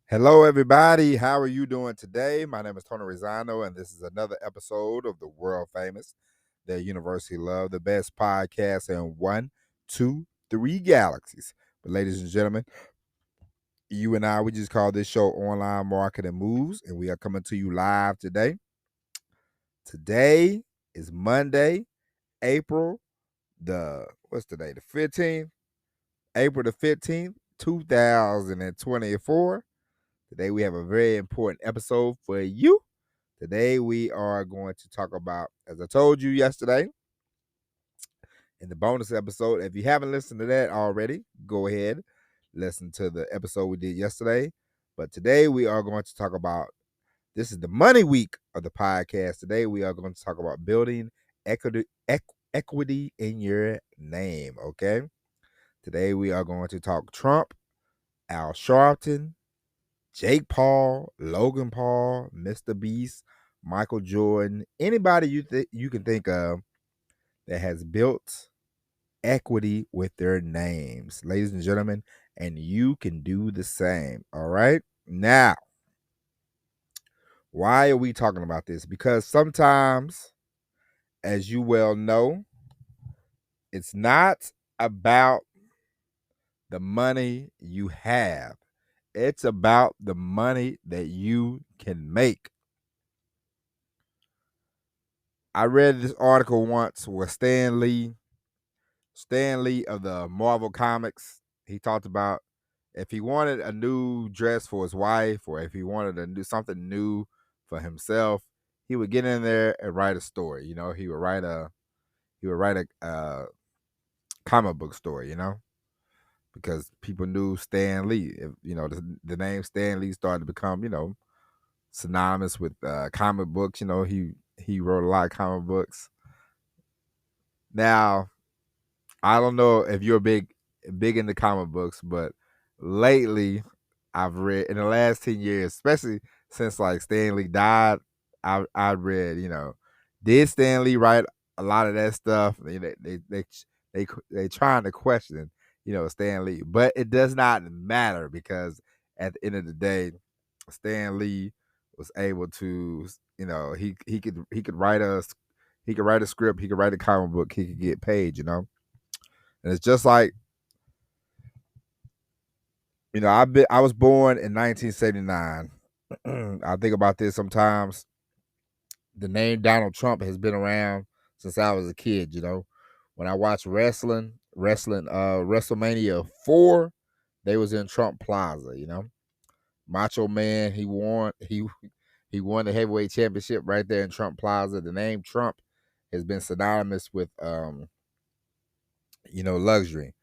Hello, everybody. How are you doing today? My name is Tony Rizzano, and this is another episode of the world famous, the University Love, the best podcast in one, two, three galaxies. But, ladies and gentlemen, you and I, we just call this show Online Marketing Moves, and we are coming to you live today. Today is Monday, April what's today? The 15th? April the 15th, 2024. Today we have a very important episode for you. Today we are going to talk about, as I told you yesterday in the bonus episode, if you haven't listened to that already, go ahead, listen to the episode we did yesterday. But today we are going to talk about, this is the money week of the podcast. Today we are going to talk about building equity in your name, okay? Today we are going to talk Trump, Al Sharpton, Jake Paul, Logan Paul, Mr. Beast, Michael Jordan, anybody you can think of that has built equity with their names, ladies and gentlemen, and you can do the same. All right. Now, why are we talking about this? Because sometimes, as you well know, it's not about the money you have. It's about the money that you can make. I read this article once where Stan Lee of the Marvel Comics, he talked about if he wanted a new dress for his wife or if he wanted to do something new for himself, he would get in there and write a story. You know, he would write a comic book story. You know, because people knew Stan Lee. The name Stan Lee started to become synonymous with comic books. You know, he wrote a lot of comic books. Now, I don't know if you're big into comic books, but lately I've read in the last 10 years, especially since like Stan Lee died, I read, did Stan Lee write a lot of that stuff? They trying to question, Stan Lee, but it does not matter because at the end of the day, Stan Lee was able to, he could write a script, he could write a comic book, he could get paid, and it's just like, I was born in 1979. I think about this sometimes. The name Donald Trump has been around since I was a kid, When I watched WrestleMania 4, they was in Trump Plaza, Macho Man, he won the heavyweight championship right there in Trump Plaza. The name Trump has been synonymous with luxury.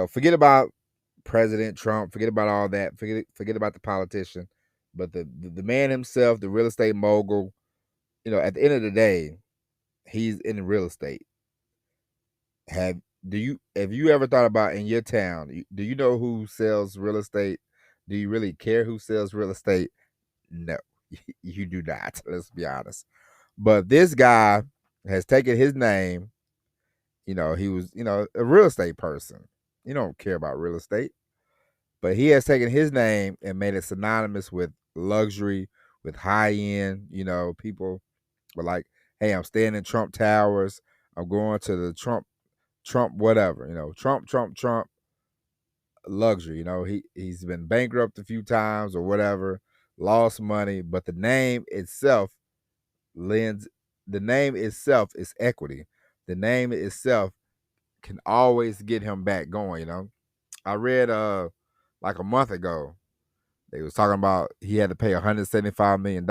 Forget about President Trump, forget about all that, forget about the politician, but the man himself, the real estate mogul, at the end of the day, he's in real estate. Have you ever thought about in your town, do you know who sells real estate? Do you really care who sells real estate? No, you do not. Let's be honest. But this guy has taken his name. He was, a real estate person. You don't care about real estate. But he has taken his name and made it synonymous with luxury, with high end. People were like, "Hey, I'm staying in Trump Towers. I'm going to the Trump whatever. Trump luxury. He's been bankrupt a few times or whatever, lost money, but the name itself lends. The name itself is equity. The name itself can always get him back going. I read like a month ago, they was talking about he had to pay $175 million,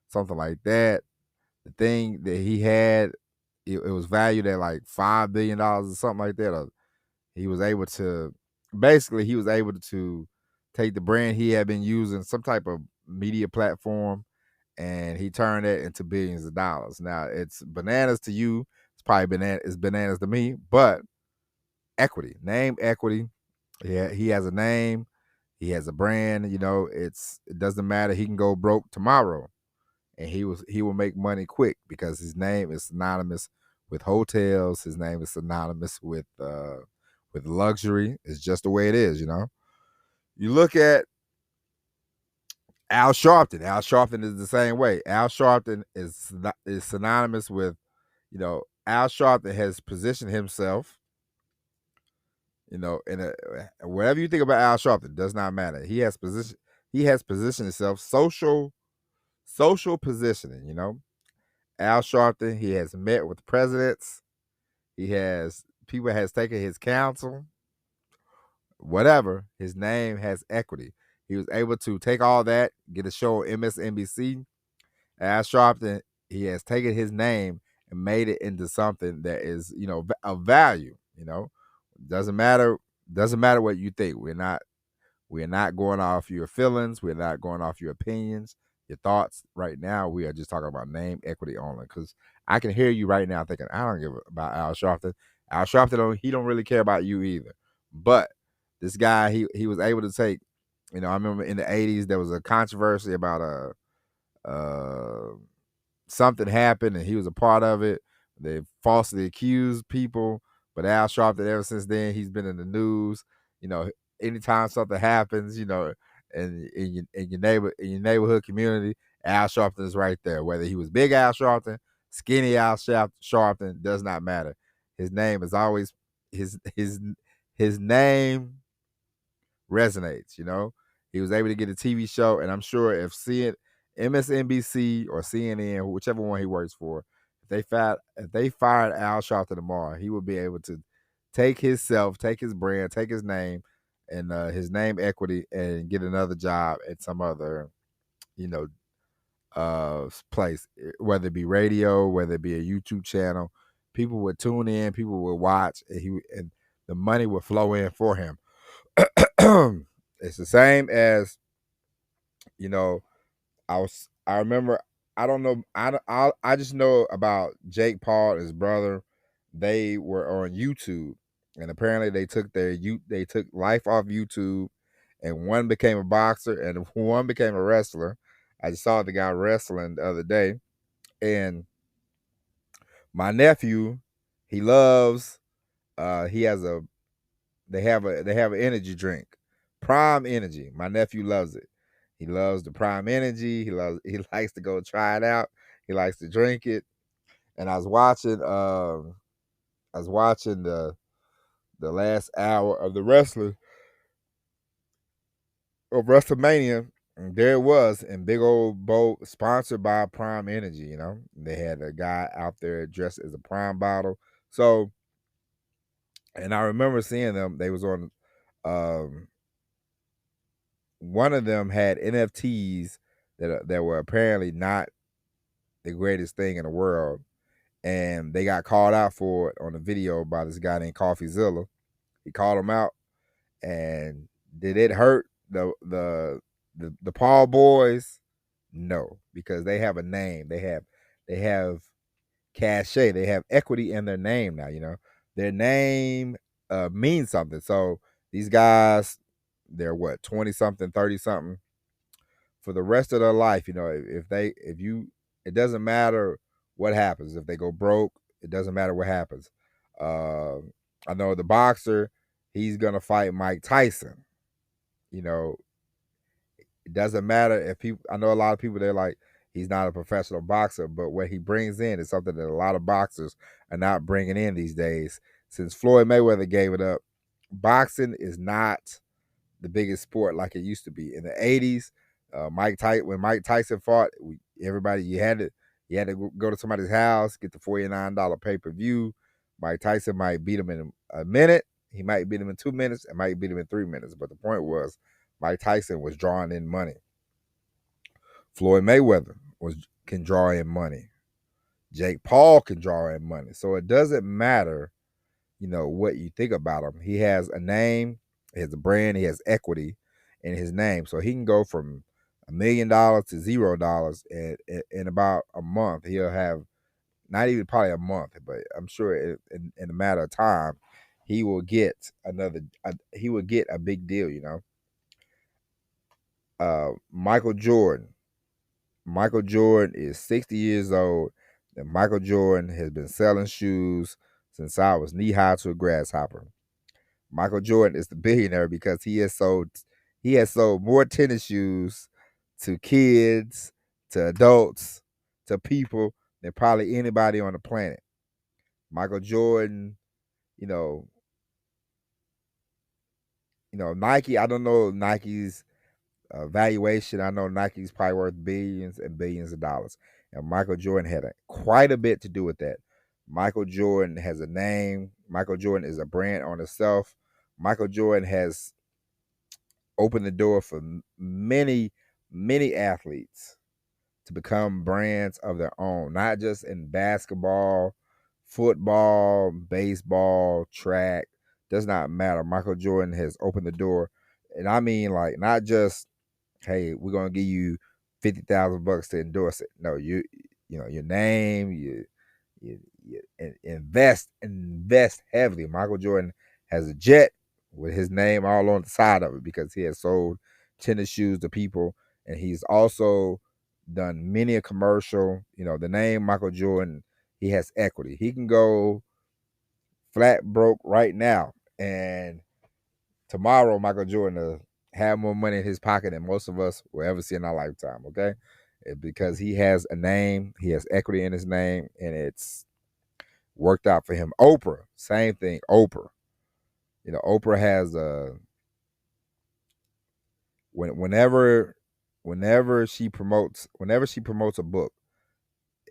something like that. The thing that he had, it was valued at like $5 billion or something like that. He was able to, take the brand he had been using, some type of media platform, and he turned it into billions of dollars. Now it's bananas to you. It's probably bananas to me, but equity, name equity. Yeah, he has a name. He has a brand. It doesn't matter. He can go broke tomorrow, and he will make money quick because his name is synonymous with hotels. His name is synonymous with luxury. It's just the way it is. You look at Al Sharpton. Al Sharpton is the same way. Al Sharpton is synonymous with, Al Sharpton has positioned himself, in whatever you think about Al Sharpton does not matter. He has positioned himself social positioning. Al Sharpton, he has met with presidents. He has people has taken his counsel. Whatever, his name has equity. He was able to take all that, get a show on MSNBC. Al Sharpton, he has taken his name and made it into something that is, of value. Doesn't matter. Doesn't matter what you think. We're not going off your feelings. We're not going off your opinions, your thoughts. Right now, we are just talking about name equity only. Because I can hear you right now thinking, I don't give about Al Sharpton. Al Sharpton, he don't really care about you either. But this guy, he was able to take. I remember in the '80s there was a controversy about something happened and he was a part of it. They falsely accused people, but Al Sharpton, ever since then, he's been in the news. Anytime something happens, in your neighborhood community, Al Sharpton is right there. Whether he was big Al Sharpton, skinny Al Sharpton, does not matter. His name is always his name resonates. He was able to get a TV show, and I'm sure if MSNBC or CNN, whichever one he works for, if they fired Al Sharpton tomorrow, he would be able to take himself, take his brand, take his name, and his name equity, and get another job at some other, place, whether it be radio, whether it be a YouTube channel. People would tune in, people would watch, and the money would flow in for him. It's the same as, I remember, I don't know, I just know about Jake Paul and his brother. They were on YouTube, and apparently they took life off YouTube, and one became a boxer and one became a wrestler. I just saw the guy wrestling the other day, and my nephew, he loves, he has a they have an energy drink, Prime Energy. My nephew loves it. He loves the Prime Energy. He likes to go try it out. He likes to drink it. And I was watching the last hour of the wrestler of WrestleMania. And there it was in big old boat, sponsored by Prime Energy. They had a guy out there dressed as a Prime bottle. So, and I remember seeing them. They was on. One of them had NFTs that were apparently not the greatest thing in the world, and they got called out for it on a video by this guy named CoffeeZilla. He called them out, and did it hurt the Paul boys? No, because they have a name. They have cachet. They have equity in their name now. Their name means something. So these guys, they're what, 20 something, 30 something. For the rest of their life, it doesn't matter what happens. If they go broke, it doesn't matter what happens. I know the boxer, he's gonna fight Mike Tyson. It doesn't matter if people. I know a lot of people, they're like, he's not a professional boxer, but what he brings in is something that a lot of boxers are not bringing in these days. Since Floyd Mayweather gave it up, boxing is not the biggest sport like it used to be. In the '80s, when Mike Tyson fought, everybody, you had to go to somebody's house, get the $49 pay-per-view. Mike Tyson might beat him in a minute. He might beat him in 2 minutes. And might beat him in 3 minutes. But the point was, Mike Tyson was drawing in money. Floyd Mayweather can draw in money. Jake Paul can draw in money. So it doesn't matter, what you think about him. He has a name, he has a brand, he has equity in his name. So he can go from $1 million to $0 in about a month. He'll have, not even probably a month, but I'm sure in a matter of time, he will get a big deal. Michael Jordan. Michael Jordan is 60 years old, and Michael Jordan has been selling shoes since I was knee high to a grasshopper. Michael Jordan is the billionaire because he has sold more tennis shoes to kids, to adults, to people than probably anybody on the planet. Michael Jordan, you know, Nike. I don't know Nike's valuation. I know Nike's probably worth billions and billions of dollars, and Michael Jordan had quite a bit to do with that. Michael Jordan has a name. Michael Jordan is a brand on itself. Michael Jordan has opened the door for many, many athletes to become brands of their own, not just in basketball, football, baseball, track. Does not matter. Michael Jordan has opened the door. And I mean, like, not just, hey, we're gonna give you $50,000 to endorse it. No, your name, you invest heavily. Michael Jordan has a jet with his name all on the side of it because he has sold tennis shoes to people, and he's also done many a commercial. The name Michael Jordan, he has equity. He can go flat broke right now, and tomorrow Michael Jordan will have more money in his pocket than most of us will ever see in our lifetime. Okay, because he has a name, he has equity in his name, and it's worked out for him. Oprah, same thing. Oprah, Oprah has a whenever she promotes a book,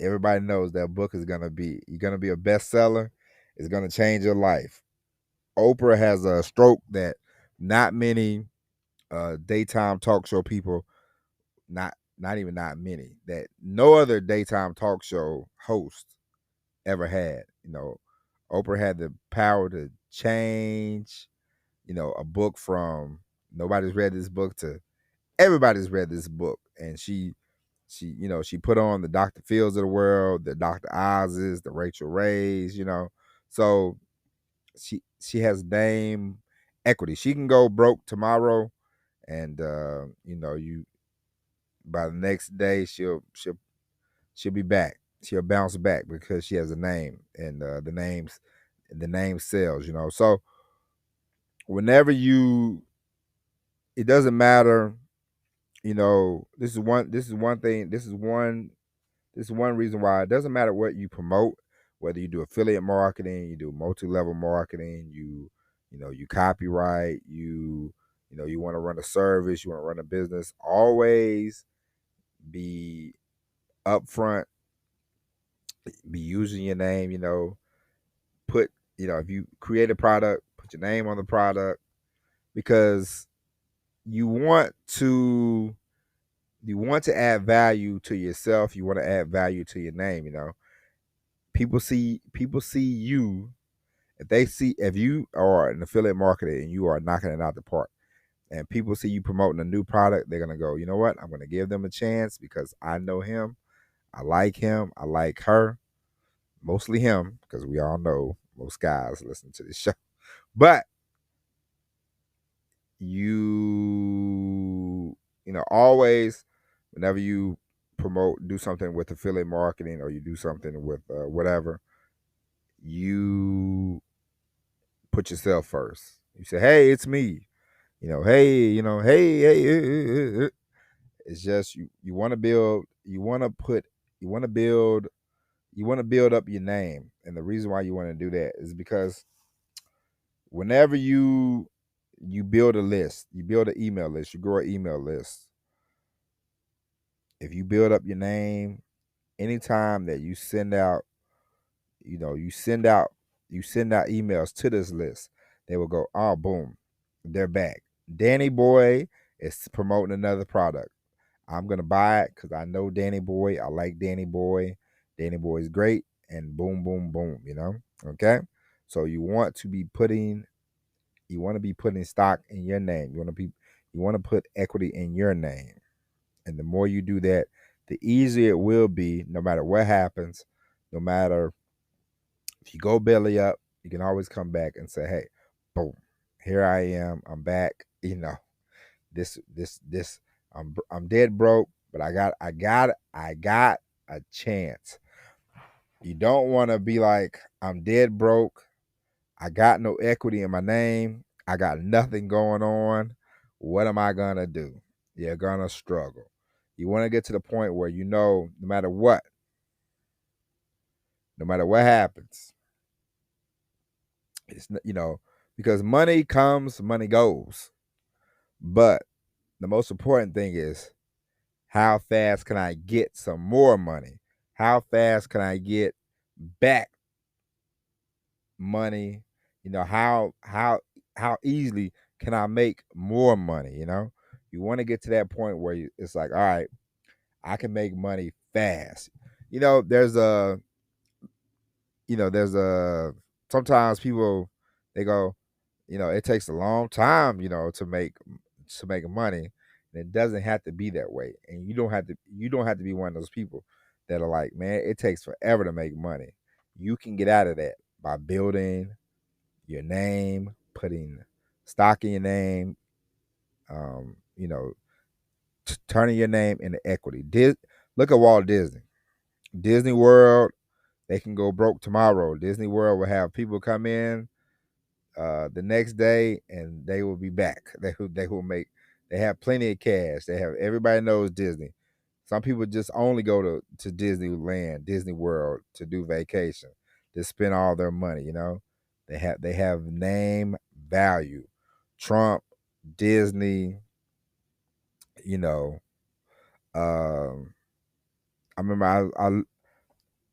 everybody knows that book is you're gonna be a bestseller. It's gonna change your life. Oprah has a stroke that not many daytime talk show people, not even not many, that no other daytime talk show host ever had. Oprah had the power to change, a book from nobody's read this book to everybody's read this book. And she put on the Dr. Fields of the world, the Dr. Oz's, the Rachel Rays, So she has name equity. She can go broke tomorrow, and you by the next day she'll be back. She'll bounce back because she has a name, and the name sells. So whenever it doesn't matter. This is one reason why it doesn't matter what you promote, whether you do affiliate marketing, you do multi-level marketing, you copyright, you want to run a service, you want to run a business. Always be upfront, be using your name. Put if you create a product, put your name on the product, because you want to add value to yourself. You want to add value to your name. People see you. If you are an affiliate marketer and you are knocking it out the park, and people see you promoting a new product, they're gonna go, you know what? I'm gonna give them a chance because I know him. I like him. I like her. Mostly him, because we all know most guys listen to this show. But always, whenever you do something with affiliate marketing, or you do something with whatever, you put yourself first. You say, hey, it's me. Hey. It's just you want to build, you want to build up your name. And the reason why you want to do that is because whenever you build a list, you build an email list, you grow an email list. If you build up your name, anytime that you send out, you send out emails to this list, they will go, oh, boom, they're back. Danny Boy is promoting another product. I'm gonna buy it because I know Danny Boy. I like Danny Boy. Danny Boy is great, and boom, boom, boom. Okay. So you want to be putting stock in your name. You want to put equity in your name, and the more you do that, the easier it will be. No matter what happens, no matter if you go belly up, you can always come back and say, hey, boom, here I am. I'm back. This I'm dead broke, but I got a chance. You don't want to be like, I'm dead broke. I got no equity in my name. I got nothing going on. What am I gonna do? You're gonna struggle. You want to get to the point where no matter what happens, because money comes, money goes. But the most important thing is, how fast can I get some more money? How fast can I get back money? How easily can I make more money? You want to get to that point where it's like, all right, I can make money fast. You know, there's a there's a sometimes people, they go, it takes a long time, to make money. And it doesn't have to be that way. And you don't have to be one of those people that are like, man, it takes forever to make money. You can get out of that by building your name, putting stock in your name, um, you know, turning your name into equity. Look at Walt Disney. Disney World, they can go broke tomorrow. Disney World will have people come in the next day, and they will be back. They will make. They have plenty of cash. Everybody knows Disney. Some people just only go to Disneyland, Disney World to do vacation, to spend all their money. They have name value. Trump, Disney. You know, um, I remember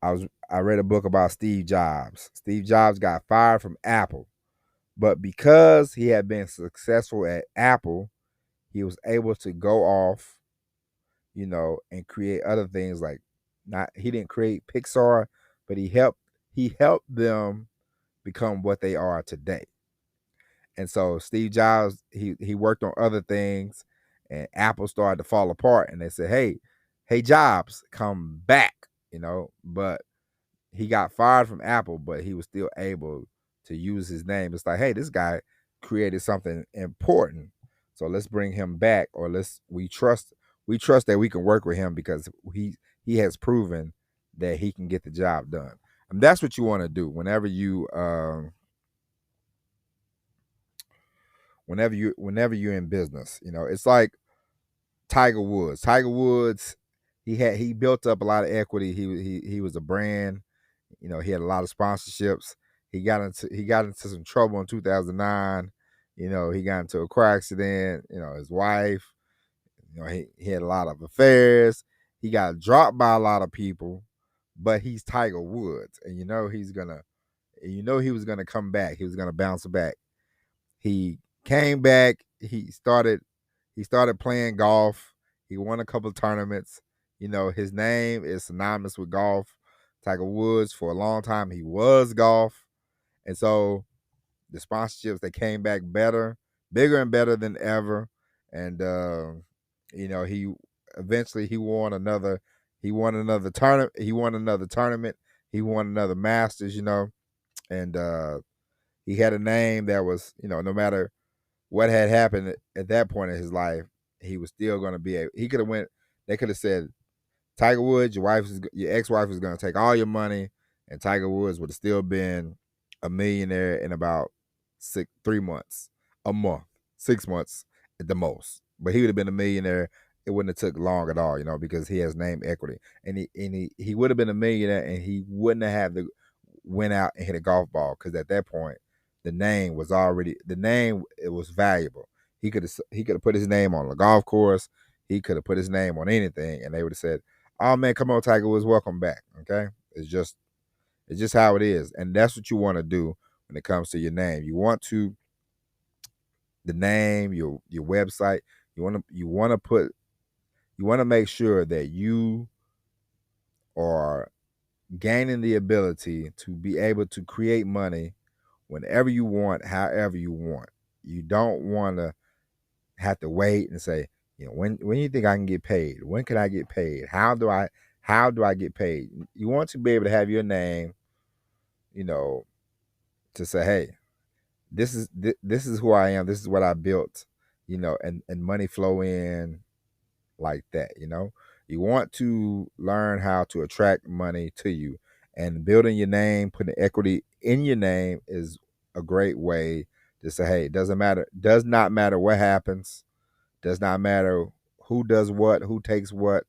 I read a book about Steve Jobs. Steve Jobs got fired from Apple, but because he had been successful at Apple, he was able to go off, and create other things, like, not he didn't create Pixar, but he helped them become what they are today. And so Steve Jobs, he worked on other things, and Apple started to fall apart, and they said, hey Jobs, come back, but he got fired from Apple, but he was still able to use his name. It's like, hey, this guy created something important, so let's bring him back, or we trust that we can work with him, because he has proven that he can get the job done. And that's what you want to do whenever you're in business. It's like Tiger Woods. Tiger Woods, he built up a lot of equity. He was a brand. He had a lot of sponsorships. He got into some trouble in 2009. He got into a car accident. His wife. He had a lot of affairs. He got dropped by a lot of people, but he's Tiger Woods, and he was gonna come back. He was gonna bounce back. He came back. He started playing golf. He won a couple of tournaments. His name is synonymous with golf. Tiger Woods, for a long time, he was golf. And so the sponsorships, they came back better, bigger and better than ever. And he eventually he won another tournament. He won another Masters, and he had a name that was, no matter what had happened at that point in his life, he was still going to be he could have went. They could have said, Tiger Woods, your ex-wife is going to take all your money, and Tiger Woods would have still been a millionaire in about 3 months, a month, 6 months at the most. But he would have been a millionaire. It wouldn't have took long at all, because he has name equity, and he would have been a millionaire, and he wouldn't have went out and hit a golf ball, because at that point it was valuable. He could have put his name on a golf course. He could have put his name on anything, and they would have said, "Oh man, come on, Tiger Woods, welcome back." Okay, it's just how it is, and that's what you want to do when it comes to your name. You want the name, your website. You want to make sure that you are gaining the ability to be able to create money whenever you want, however you want. You don't want to have to wait and say, when you think I can get paid? When can I get paid? How do I get paid? You want to be able to have your name, to say, hey, this is who I am. This is what I built, and money flow in like that. You want to learn how to attract money to you, and building your name, putting equity in your name is a great way to say, hey, it does not matter what happens, does not matter who does what, who takes what.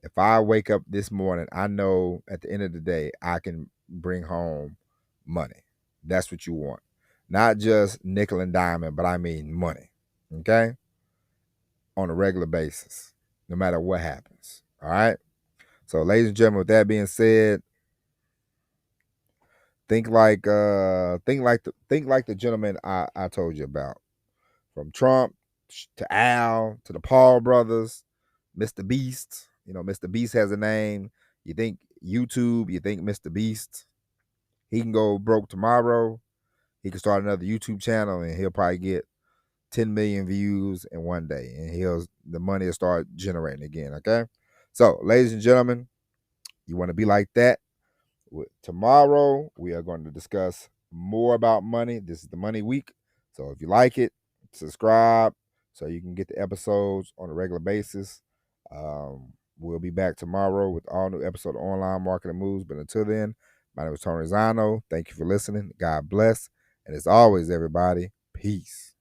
If I wake up this morning, I know at the end of the day, I can bring home money. That's what you want. Not just nickel and diamond, but I mean money. Okay? On a regular basis, no matter what happens. All right? So, ladies and gentlemen, with that being said, think like the gentleman I told you about. From Trump to Al to the Paul brothers, Mr. Beast. Mr. Beast has a name. You think YouTube, you think Mr. Beast, he can go broke tomorrow. He can start another YouTube channel and he'll probably get 10 million views in one day, and the money will start generating again. Okay. So, ladies and gentlemen, you want to be like that? Tomorrow, we are going to discuss more about money. This is the money week. So if you like it, subscribe so you can get the episodes on a regular basis. We'll be back tomorrow with all new episode of Online Marketing Moves. But until then, my name is Tony Zano. Thank you for listening. God bless. And as always, everybody, peace.